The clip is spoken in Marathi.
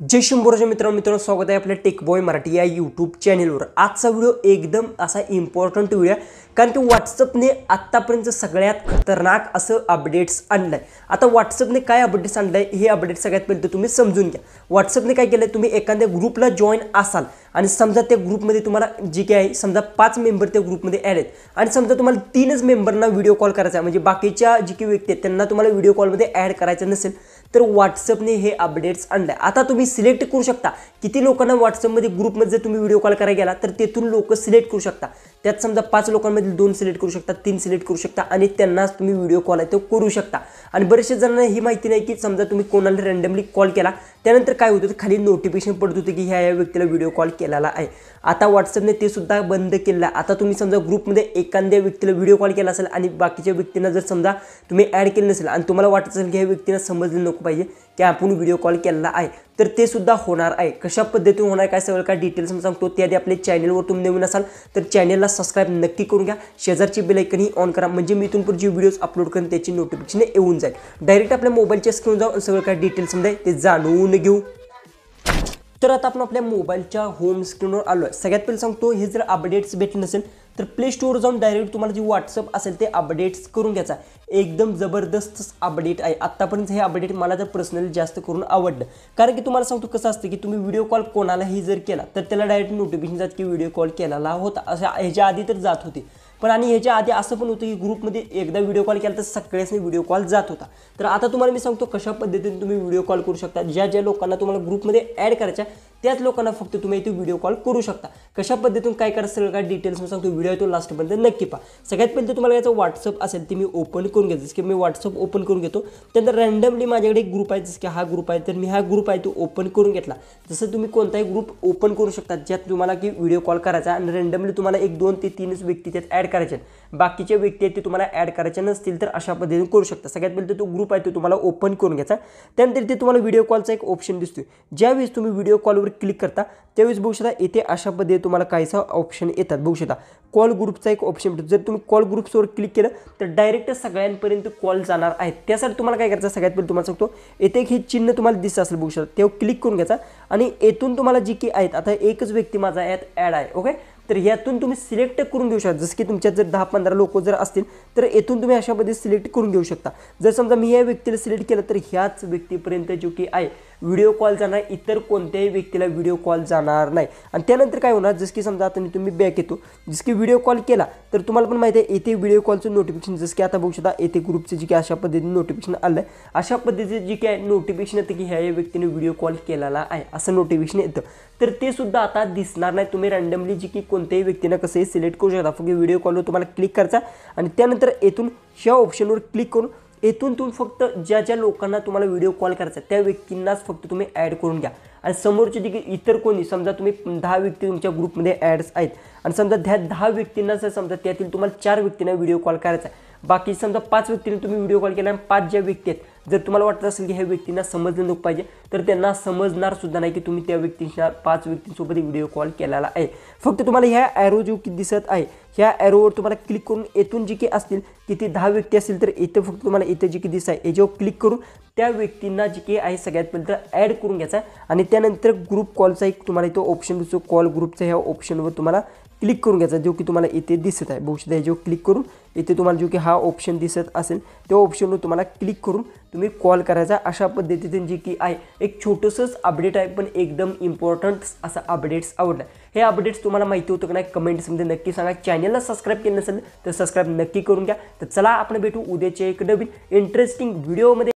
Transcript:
जय शंभूराजे मित्रांनो स्वागत आहे आपल्या टेक बॉय मराठी या यूट्यूब चॅनलवर। आजचा व्हिडिओ एकदम असा इम्पॉर्टंट व्हिडिओ आहे, कारण की व्हॉट्सअपने आत्तापर्यंत सगळ्यात खतरनाक असं अपडेट्स आणलं आहे। आता व्हॉट्सअपने काय अपडेट्स आणलं आहे हे अपडेट सगळ्यात पहिले तुम्ही समजून घ्या। व्हॉट्सअपने काय केलं, तुम्ही एखाद्या ग्रुपला जॉईन असाल आणि समजा त्या ग्रुपमध्ये तुम्हाला जी काय आहे समजा 5 मेंबर त्या ग्रुपमध्ये ॲड आहेत आणि समजा तुम्हाला 3च मेंबरना व्हिडिओ कॉल करायचा आहे, म्हणजे बाकीच्या जी काही व्यक्ती आहेत त्यांना तुम्हाला व्हिडिओ कॉलमध्ये ॲड करायचं नसेल तर व्हॉट्सअपने हे अपडेट्स आणले। आता तुम्ही सिलेक्ट करू शकता किती लोकांना व्हॉट्सअपमध्ये ग्रुपमध्ये जर तुम्ही व्हिडिओ कॉल करायला गेला तर तेथून लोक सिलेक्ट करू शकता। त्यात समजा 5 लोकांमध्ये 2 सिलेक्ट करू शकता, 3 सिलेक्ट करू शकता आणि त्यांनाच तुम्ही व्हिडिओ कॉल आहे तो करू शकता। आणि बरेचसे जणांना ही माहिती नाही की समजा तुम्ही कोणाला रँडमली कॉल केला त्यानंतर काय होतं, खाली नोटिफिकेशन पडत होते की ह्या व्यक्तीला व्हिडिओ कॉल केलेला आहे। आता व्हॉट्सअपने ते सुद्धा बंद केलं आहे। आता तुम्ही समजा ग्रुपमध्ये एखाद्या व्यक्तीला व्हिडिओ कॉल केला असेल आणि बाकीच्या व्यक्तींना जर समजा तुम्ही ॲड केलं नसेल आणि तुम्हाला वाटत असेल की ह्या व्यक्तीला समजलं नको पाहिजे की आपण व्हिडिओ कॉल केलेला आहे, तर ते सुद्धा होणार आहे। कशा पद्धतीने होणार काय सगळं काय डिटेल्स मी सांगतो। त्याआधी आपल्या चॅनलवर तुम्ही नवीन असाल तर चॅनलला सबस्क्राईब नक्की करून घ्या, शेजारची बेल आयकॉन ऑन करा, म्हणजे मी इथून पुढे जे व्हिडिओज अपलोड करेन त्याची नोटिफिकेशन येऊन जाईल। डायरेक्ट आपल्या मोबाईलच्या स्क्रीन जाऊन सगळं काय डिटेल्स मध्ये ते जाणून घेऊ। तर आता आपण आपल्या मोबाईलच्या होम स्क्रीनवर आलो आहे। सगळ्यात पहिले सांगतो, हे जर अपडेट्स भेटले नसेल तर प्ले स्टोअर जाऊन डायरेक्ट तुम्हाला जे व्हॉट्सअप असेल ते अपडेट्स करून घ्यायचा। एकदम जबरदस्त अपडेट आहे। आत्तापर्यंत हे अपडेट मला तर पर्सनली जास्त करून आवडलं, कारण की तुम्हाला सांगतो कसं असतं की तुम्ही व्हिडिओ कॉल कोणालाही जर केला तर त्याला डायरेक्ट नोटिफिकेशन जात की व्हिडिओ कॉल केलेला होता, असं ह्याच्या आधी तर जात होते। पण आणि ह्याच्या आधी असं पण होतं की ग्रुपमध्ये एकदा व्हिडिओ कॉल केला तर सगळ्यांनी व्हिडिओ कॉल जात होता। तर आता तुम्हाला मी सांगतो कशा पद्धतीने तुम्ही व्हिडिओ कॉल करू शकता। ज्या लोकांना तुम्हाला ग्रुपमध्ये ॲड करायच्या त्याच लोकांना फक्त तुम्ही इथे व्हिडिओ कॉल करू शकता। कशा पद्धतीतून काय करायचं सगळं काय डिटेल्स मी सांगतो, व्हिडिओ तो लास्टपर्यंत नक्की पहा। सगळ्यात पहिले तुम्हाला याचं व्हॉट्सअप असेल ते मी ओपन करून घ्यायचं, जसं की मी व्हॉट्सअप ओपन करून घेतो। त्यानंतर रँडमली माझ्याकडे एक ग्रुप आहे, जसं की हा ग्रुप आहे, तर मी हा ग्रुप आहे तो ओपन करून घेतला। जसं तुम्ही कोणताही ग्रुप ओपन करू शकता ज्यात तुम्हाला की व्हिडिओ कॉल करायचा आणि रँडमली तुम्हाला 1 2 ते 3च व्यक्ती त्यात ॲड करायचे, बाकीचे व्यक्ती आहेत ते तुम्हाला ॲड करायचे नसतील तर अशा पद्धतीने करू शकता। सगळ्यात पहिले तो ग्रुप आहे तो तुम्हाला ओपन करून घ्यायचा। त्यानंतर ते तुम्हाला व्हिडिओ कॉलचा एक ऑप्शन दिसतोय। ज्यावेळेस तुम्ही व्हिडिओ कॉलवर क्लिक करता त्यावेळेस बघू शकता इथे अशा पद्धतीने तुम्हाला काहीसा ऑप्शन येतात। बघू शकता कॉल ग्रुपचा एक ऑप्शन भेटतो। जर तुम्ही कॉल ग्रुप्सवर क्लिक केलं तर डायरेक्ट सगळ्यांपर्यंत कॉल जाणार आहेत। त्यासाठी तुम्हाला काय करायचं, सगळ्यात पहिले तुम्हाला सांगतो इथे एक हे चिन्ह तुम्हाला दिसत असेल बघू शकता, तेव्हा क्लिक करून घ्यायचा आणि येथून तुम्हाला जी की आहेत, आता एकच व्यक्ती माझा यात ॲड आहे ओके, तर यातून तुम्ही सिलेक्ट करून घेऊ शकता। जसं की तुमच्यात जर 10-15 लोक जर असतील तर येथून तुम्ही अशा पद्धतीने सिलेक्ट करून घेऊ शकता। जर समजा मी या व्यक्तीला सिलेक्ट केलं तर ह्याच व्यक्तीपर्यंत जो की आहे व्हिडिओ कॉल जाणार, इतर कोणत्याही व्यक्तीला व्हिडिओ कॉल जाणार नाही। आणि त्यानंतर काय होणार, जसं की समजा आता तुम्ही बॅक येतो, जसं की व्हिडिओ कॉल केला तर तुम्हाला पण माहिती आहे इथे व्हिडिओ कॉलचं नोटिफिकेशन, जसं की आता बघू शकता इथे ग्रुपचं जी की अशा पद्धतीने नोटिफिकेशन आलं आहे। अशा पद्धतीचे जी काय नोटिफिकेशन येतं की ह्या व्यक्तीने व्हिडिओ कॉल केलेला आहे असं नोटिफिकेशन येतं, तर ते सुद्धा आता दिसणार नाही। तुम्ही रँडमली जी की कोणत्याही व्यक्तीनं कसंही सिलेक्ट करू शकता, फक्त व्हिडिओ कॉलवर तुम्हाला क्लिक करायचा आणि त्यानंतर येथून ह्या ऑप्शनवर क्लिक करून येथून तुम्ही फक्त ज्या लोकांना तुम्हाला व्हिडिओ कॉल करायचा त्या व्यक्तींनाच फक्त तुम्ही ॲड करून घ्या। आणि समोरचे जे इतर कोणी समजा तुम्ही 10 व्यक्ती तुमच्या ग्रुपमध्ये ॲड्स आहेत आणि समजा त्या 10 व्यक्तींना जर समजा त्यातील तुम्हाला 4 व्यक्तींना व्हिडिओ कॉल करायचा आहे, बाकी समजा 5 व्यक्तींना तुम्ही व्हिडिओ कॉल केला आणि 5 ज्या व्यक्ती आहेत जर तुम्हाला वाटत असेल की ह्या व्यक्तींना समजलं नको पाहिजे तर त्यांना समजणार सुद्धा नाही की तुम्ही त्या व्यक्तींच्या 5 व्यक्तींसोबत व्हिडिओ कॉल केलेला आहे। फक्त तुम्हाला ह्या ॲरो जो की दिसत आहे ह्या ॲरोवर तुम्हाला क्लिक करून येथून जी की असतील किती 10 व्यक्ती असतील तर इथं फक्त तुम्हाला इथे जी की दिसत आहे याच्यावर क्लिक करून त्या व्यक्तींना जी की आहे सगळ्यात पहिले तर ॲड करून घ्यायचा आणि त्यानंतर ग्रुप कॉलचा एक तुम्हाला इथं ऑप्शन दिसतो, कॉल ग्रुपचा ह्या ऑप्शनवर तुम्हाला क्लिक करून घ्यायचा, जो की तुम्हाला इथे दिसत आहे। बघू शकता ह्याच्यावर क्लिक करून इथे तुम्हाला जो की हा ऑप्शन दिसत असेल त्या ऑप्शनवर तुम्हाला क्लिक करून तुम्ही कॉल करायचा। अशा पद्धतीने जी की आहे एक छोटंसंच अपडेट आहे पण एकदम इम्पॉर्टंट असं अपडेट्स आवडलं। हे अपडेट्स तुम्हाला माहिती होतं की नाही कमेंट्समध्ये नक्की सांगा। चॅनलला सबस्क्राईब केलं नसेल तर सबस्क्राईब नक्की करून घ्या। तर चला आपण भेटू उद्याच्या एक नवीन इंटरेस्टिंग व्हिडिओमध्ये।